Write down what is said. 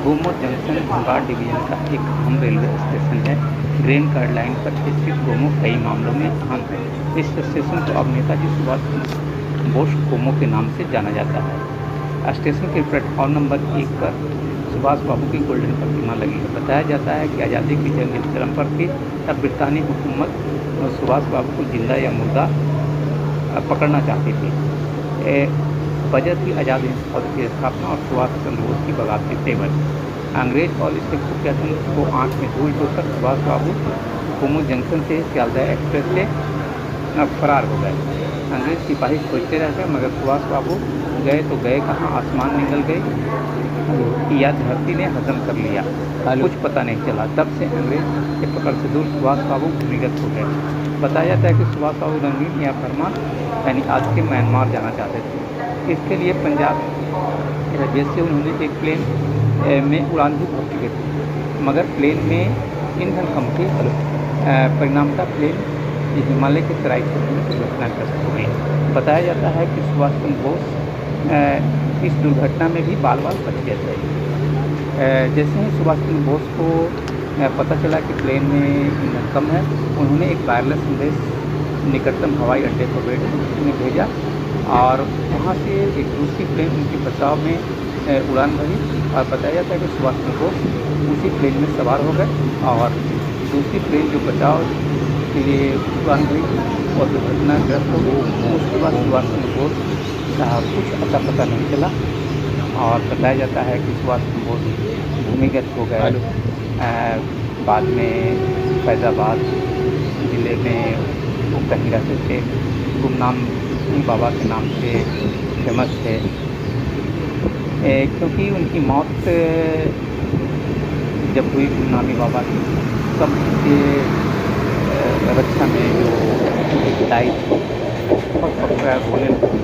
Gomo junction Dhanbad division का एक अहम रेलवे स्टेशन है। ग्रीन कार्ड लाइन पर स्थित गोमो कई मामलों में अहम है। इस स्टेशन को अब नेताजी सुभाष बोस गोमो के नाम से जाना जाता है। स्टेशन के प्लेटफॉर्म नंबर 1 पर सुभाष बाबू की गोल्डन प्रतिमा लगी है। बताया जाता है कि आज़ादी की जंग जब चरम पर थी तब ब्रितानी हुकूमत सुभाष बाबू को जिंदा या मुर्दा पकड़ना चाहती थी। वजह थी आज़ाद हिंद फौज की स्थापना और सुभाष चंद्र बोस की बगावती तेवर। अंग्रेज और इसके खुफिया को आंख में धूल झोंककर सुभाष बाबू गोमो जंक्शन से सियालदह एक्सप्रेस से फरार हो गए। अंग्रेज सिपाही खोजते रह गए मगर सुभाष बाबू गए तो गए कहाँ, आसमान निकल गई या धरती ने हजम कर लिया, कुछ पता नहीं चला। तब से अंग्रेज के पकड़ से दूर सुभाष बाबू भूमिगत हो गए। बताया जाता है कि सुभाष बाबू रंगीन या बर्मा यानी आज के म्यांमार जाना चाहते थे। इसके लिए पंजाब राज्य से उन्होंने एक प्लेन में उड़ान भी भर चुके थे मगर प्लेन में ईंधन कम थी। परिणामतः प्लेन हिमालय के तराई क्षेत्र में दुर्घटनाग्रस्त हो गई। बताया जाता है कि सुभाष चंद्र बोस इस दुर्घटना में भी बाल बाल बच गए थे। जैसे ही सुभाष चंद्र बोस को पता चला कि प्लेन में ईंधन कम है, उन्होंने एक वायरलेस संदेश निकटतम हवाई अड्डे पर भेजा और वहाँ से एक दूसरी प्लेन उनके बचाव में उड़ान भरी। और बताया जाता है कि सुभाष चंद्र बोस उसी प्लेन में सवार हो गए और दूसरी प्लेन जो बचाव के लिए उड़ान भरी और दुर्घटनाग्रस्त हो गई। उसके बाद सुभाष चंद्र बोस कुछ अता पता नहीं चला और बताया जाता है कि सुभाष चंद्र बोस भूमिगत हो गए। बाद में फैज़ाबाद ज़िले में वो कहीं रहते थे, गुमनाम बाबा के नाम से फेमस थे। क्योंकि उनकी मौत जब हुई गुमनामी बाबा की, तब के रक्षा में जो पिटाई थी बहुत होने लगी।